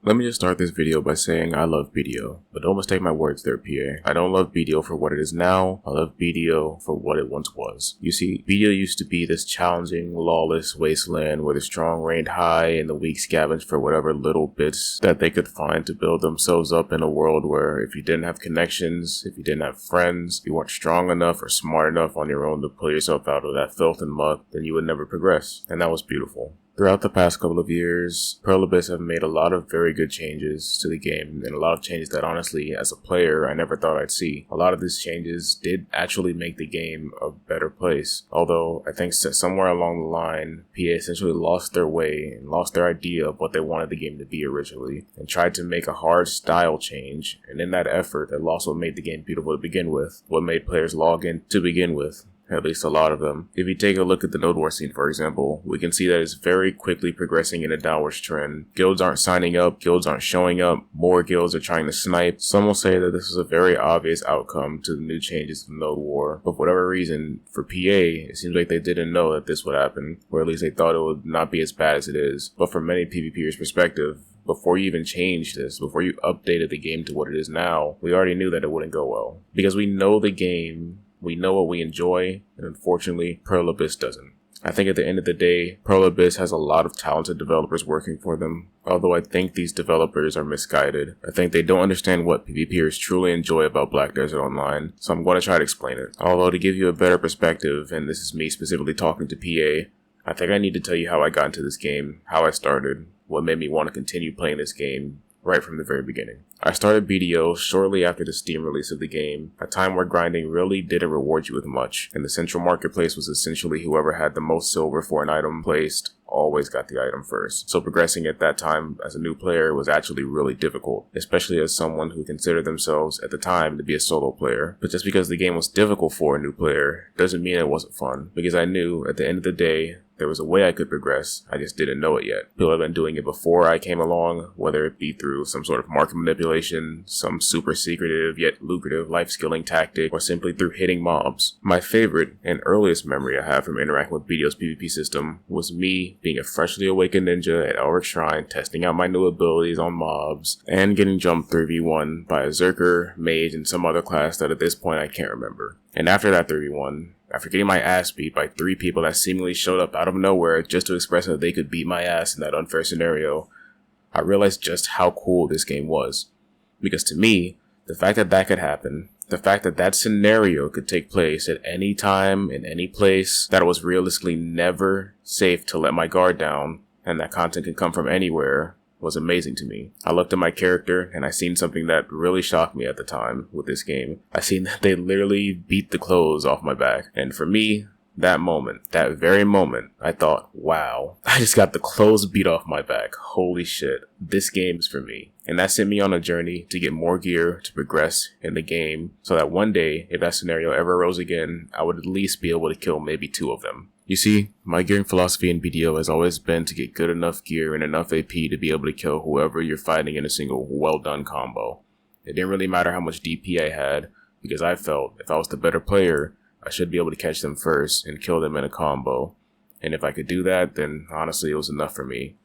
Let me just start this video by saying I love BDO, but don't mistake my words there, PA. I don't love BDO for what it is now, I love BDO for what it once was. You see, BDO used to be this challenging, lawless wasteland where the strong reigned high and the weak scavenged for whatever little bits that they could find to build themselves up in a world where if you didn't have connections, if you didn't have friends, if you weren't strong enough or smart enough on your own to pull yourself out of that filth and muck, then you would never progress. And that was beautiful. Throughout the past couple of years, Pearl Abyss have made a lot of very good changes to the game, and a lot of changes that honestly, as a player, I never thought I'd see. A lot of these changes did actually make the game a better place, although I think somewhere along the line, PA essentially lost their way and lost their idea of what they wanted the game to be originally, and tried to make a hard style change, and in that effort, they lost what made the game beautiful to begin with, what made players log in to begin with. At least a lot of them. If you take a look at the NodeWar scene, for example, we can see that it's very quickly progressing in a downwards trend. Guilds aren't signing up, guilds aren't showing up, more guilds are trying to snipe. Some will say that this is a very obvious outcome to the new changes of NodeWar, but for whatever reason, for PA, it seems like they didn't know that this would happen, or at least they thought it would not be as bad as it is. But from many PvPers' perspective, before you even changed this, before you updated the game to what it is now, we already knew that it wouldn't go well. Because we know the game, we know what we enjoy, and unfortunately, Pearl Abyss doesn't. I think at the end of the day, Pearl Abyss has a lot of talented developers working for them, although I think these developers are misguided. I think they don't understand what PvPers truly enjoy about Black Desert Online, so I'm going to try to explain it. Although to give you a better perspective, and this is me specifically talking to PA, I think I need to tell you how I got into this game, how I started, what made me want to continue playing this game, right from the very beginning. I started BDO shortly after the Steam release of the game, a time where grinding really didn't reward you with much, and the central marketplace was essentially whoever had the most silver for an item placed always got the item first. So progressing at that time as a new player was actually really difficult, especially as someone who considered themselves at the time to be a solo player. But just because the game was difficult for a new player doesn't mean it wasn't fun, because I knew at the end of the day there was a way I could progress, I just didn't know it yet. People have been doing it before I came along, whether it be through some sort of market manipulation, some super secretive yet lucrative life skilling tactic, or simply through hitting mobs. My favorite and earliest memory I have from interacting with BDO's PvP system was me being a freshly awakened ninja at Elric Shrine, testing out my new abilities on mobs, and getting jumped 3v1 by a Zerker, Mage, and some other class that at this point I can't remember. And after that 3v1, after getting my ass beat by 3 people that seemingly showed up out of nowhere just to express that they could beat my ass in that unfair scenario, I realized just how cool this game was. Because to me, the fact that that could happen, the fact that that scenario could take place at any time, in any place, that it was realistically never safe to let my guard down, and that content can come from anywhere, was amazing to me. I looked at my character and I seen something that really shocked me at the time with this game. I seen that they literally beat the clothes off my back. And for me, that moment, that very moment, I thought, wow, I just got the clothes beat off my back. Holy shit, this game is for me. And that sent me on a journey to get more gear, to progress in the game, so that one day, if that scenario ever arose again, I would at least be able to kill maybe 2 of them. You see, my gearing philosophy in BDO has always been to get good enough gear and enough AP to be able to kill whoever you're fighting in a single well-done combo. It didn't really matter how much DP I had, because I felt if I was the better player, I should be able to catch them first and kill them in a combo. And if I could do that, then honestly it was enough for me.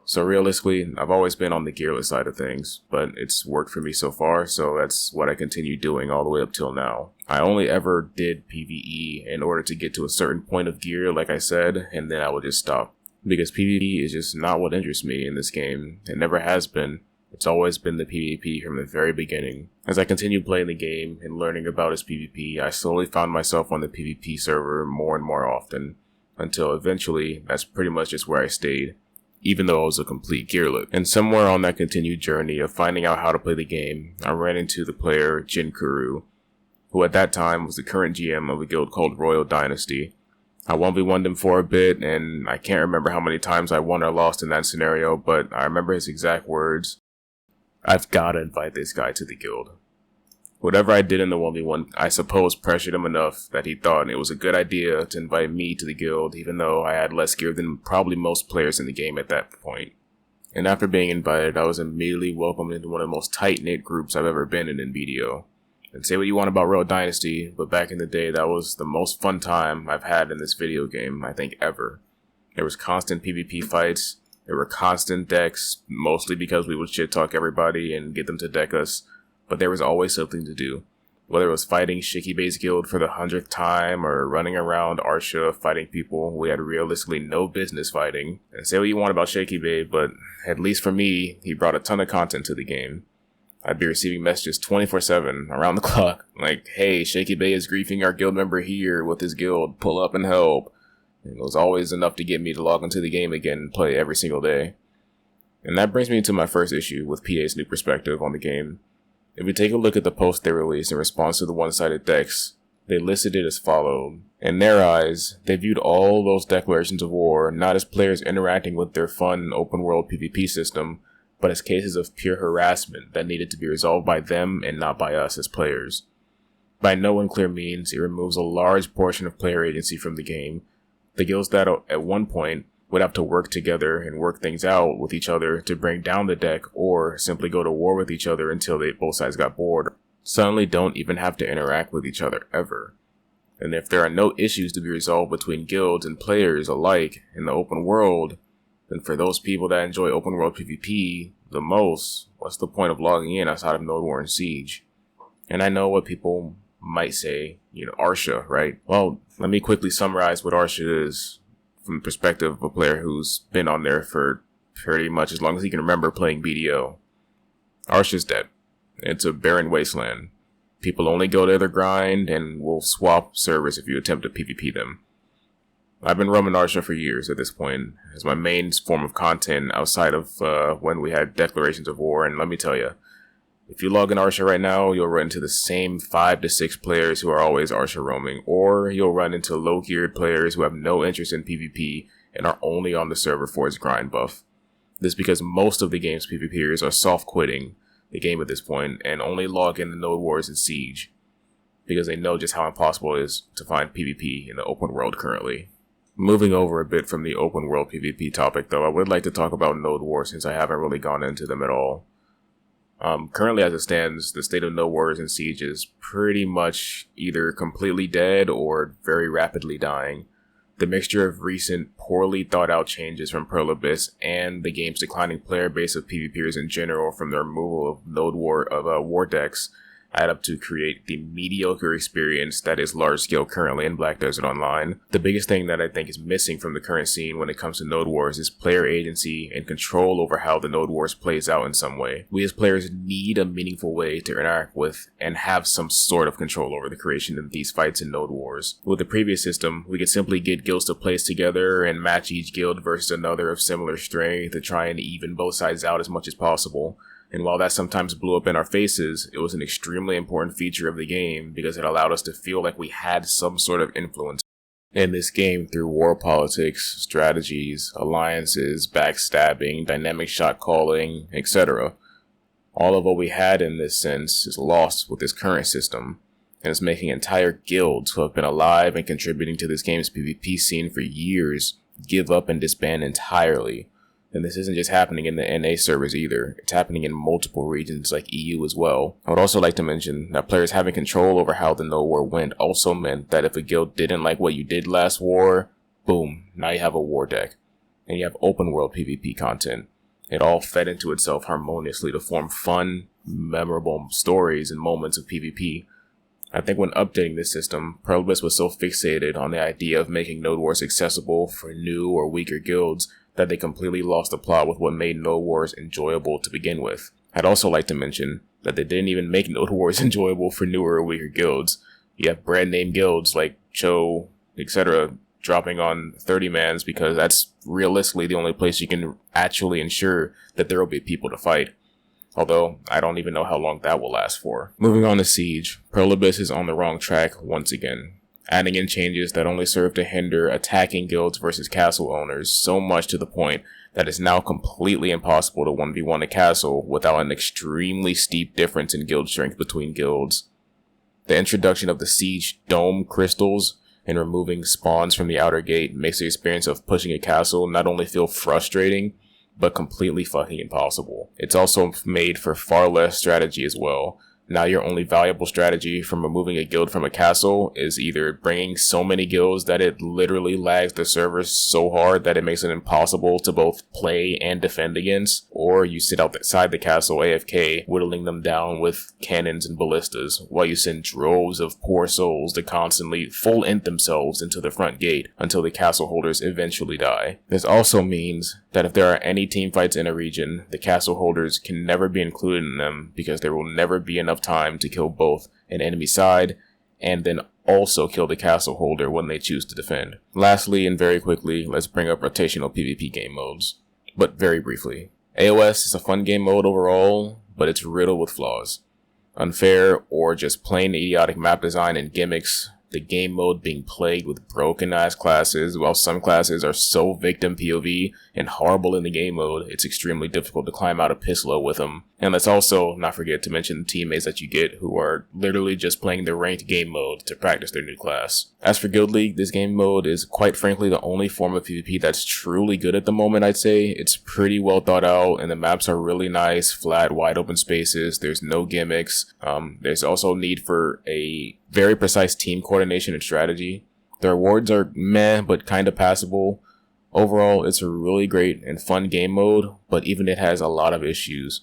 So realistically, I've always been on the gearless side of things, but it's worked for me so far, so that's what I continue doing all the way up till now. I only ever did PvE in order to get to a certain point of gear, like I said, and then I would just stop. Because PvP is just not what interests me in this game. It never has been. It's always been the PvP from the very beginning. As I continued playing the game and learning about its PvP, I slowly found myself on the PvP server more and more often, until eventually, that's pretty much just where I stayed, even though I was a complete gearlet. And somewhere on that continued journey of finding out how to play the game, I ran into the player Jin Kuru, who at that time was the current GM of a guild called Royal Dynasty. I 1v1'd him for a bit, and I can't remember how many times I won or lost in that scenario, but I remember his exact words: "I've gotta invite this guy to the guild." Whatever I did in the 1v1, I suppose pressured him enough that he thought it was a good idea to invite me to the guild, even though I had less gear than probably most players in the game at that point. And after being invited, I was immediately welcomed into one of the most tight-knit groups I've ever been in BDO. And say what you want about Royal Dynasty, but back in the day, that was the most fun time I've had in this video game, I think, ever. There was constant PvP fights, There were constant decks, mostly because we would shit talk everybody and get them to deck us, but there was always something to do. Whether it was fighting Shaky-Bay's guild for the 100th time or running around Arsha fighting people we had realistically no business fighting. And say what you want about Shaky-Bay, but at least for me, he brought a ton of content to the game. I'd be receiving messages 24/7, around the clock, like, hey, Shaky-Bay is griefing our guild member here with his guild, pull up and help. And it was always enough to get me to log into the game again and play every single day. And that brings me to my first issue with PA's new perspective on the game. If we take a look at the post they released in response to the one-sided decks, they listed it as followed. In their eyes, they viewed all those declarations of war not as players interacting with their fun open-world PvP system, but as cases of pure harassment that needed to be resolved by them and not by us as players. By no unclear means, it removes a large portion of player agency from the game. The guilds that at one point would have to work together and work things out with each other to bring down the deck or simply go to war with each other until both sides got bored, suddenly don't even have to interact with each other ever. And if there are no issues to be resolved between guilds and players alike in the open world, then for those people that enjoy open world PvP the most, what's the point of logging in outside of NodeWar Siege? And I know what people might say, Arsha, right? Well, let me quickly summarize what Arsha is from the perspective of a player who's been on there for pretty much as long as he can remember playing BDO. Arsha's dead. It's a barren wasteland. People only go there to grind and will swap servers if you attempt to PvP them. I've been roaming Arsha for years at this point as my main form of content outside of when we had declarations of war, and let me tell you, if you log in Arsha right now, you'll run into the same 5 to 6 players who are always Arsha roaming, or you'll run into low-geared players who have no interest in PvP and are only on the server for its grind buff. This is because most of the game's PvPers are soft-quitting the game at this point and only log in the NodeWar Siege because they know just how impossible it is to find PvP in the open world currently. Moving over a bit from the open world PvP topic though, I would like to talk about NodeWar since I haven't really gone into them at all. Currently as it stands, the state of NodeWar Siege is pretty much either completely dead or very rapidly dying. The mixture of recent poorly thought out changes from Pearl Abyss and the game's declining player base of PvPers in general from the removal of NodeWar war decks add up to create the mediocre experience that is large scale currently in Black Desert Online. The biggest thing that I think is missing from the current scene when it comes to Node Wars is player agency and control over how the Node Wars plays out in some way. We as players need a meaningful way to interact with and have some sort of control over the creation of these fights in Node Wars. With the previous system, we could simply get guilds to place together and match each guild versus another of similar strength to try and even both sides out as much as possible. And while that sometimes blew up in our faces, it was an extremely important feature of the game because it allowed us to feel like we had some sort of influence in this game through war politics, strategies, alliances, backstabbing, dynamic shot calling, etc. All of what we had in this sense is lost with this current system, and it's making entire guilds who have been alive and contributing to this game's PvP scene for years give up and disband entirely. And this isn't just happening in the NA servers either, it's happening in multiple regions like EU as well. I would also like to mention that players having control over how the Node War went also meant that if a guild didn't like what you did last war, boom, now you have a war deck. And you have open world PvP content. It all fed into itself harmoniously to form fun, memorable stories and moments of PvP. I think when updating this system, Pearl Abyss was so fixated on the idea of making Node Wars accessible for new or weaker guilds that they completely lost the plot with what made Node Wars enjoyable to begin with. I'd also like to mention that they didn't even make Node Wars enjoyable for newer or weaker guilds. You have brand name guilds like Cho, etc. dropping on 30-mans because that's realistically the only place you can actually ensure that there will be people to fight. Although, I don't even know how long that will last for. Moving on to Siege, Pearl Abyss is on the wrong track once again, adding in changes that only serve to hinder attacking guilds versus castle owners so much to the point that it's now completely impossible to 1v1 a castle without an extremely steep difference in guild strength between guilds. The introduction of the Siege Dome crystals and removing spawns from the outer gate makes the experience of pushing a castle not only feel frustrating, but completely fucking impossible. It's also made for far less strategy as well. Now your only valuable strategy from removing a guild from a castle is either bringing so many guilds that it literally lags the server so hard that it makes it impossible to both play and defend against, or you sit outside the castle AFK, whittling them down with cannons and ballistas, while you send droves of poor souls to constantly full int themselves into the front gate until the castle holders eventually die. This also means that if there are any team fights in a region, the castle holders can never be included in them because there will never be enough time to kill both an enemy side and then also kill the castle holder when they choose to defend. Lastly, and very quickly, let's bring up rotational PvP game modes, but very briefly. AOS is a fun game mode overall, but it's riddled with flaws. Unfair or just plain idiotic map design and gimmicks, the game mode being plagued with broken ass classes, while some classes are so victim POV and horrible in the game mode, it's extremely difficult to climb out of piss low with them. And let's also not forget to mention the teammates that you get who are literally just playing the ranked game mode to practice their new class. As for Guild League, this game mode is quite frankly the only form of PvP that's truly good at the moment, I'd say. It's pretty well thought out and the maps are really nice, flat, wide open spaces, there's no gimmicks. There's also need for a very precise team coordination and strategy. The rewards are meh, but kind of passable. Overall, it's a really great and fun game mode, but even it has a lot of issues.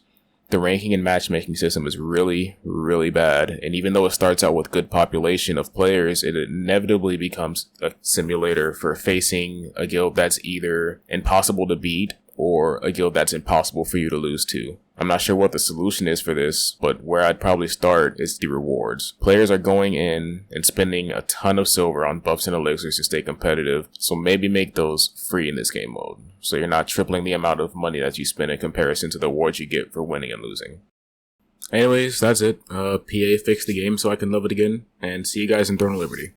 The ranking and matchmaking system is really, really bad, and even though it starts out with good population of players, it inevitably becomes a simulator for facing a guild that's either impossible to beat or a guild that's impossible for you to lose to. I'm not sure what the solution is for this, but where I'd probably start is the rewards. Players are going in and spending a ton of silver on buffs and elixirs to stay competitive, so maybe make those free in this game mode, so you're not tripling the amount of money that you spend in comparison to the rewards you get for winning and losing. Anyways, that's it. PA fixed the game so I can love it again, and see you guys in Throne of Liberty.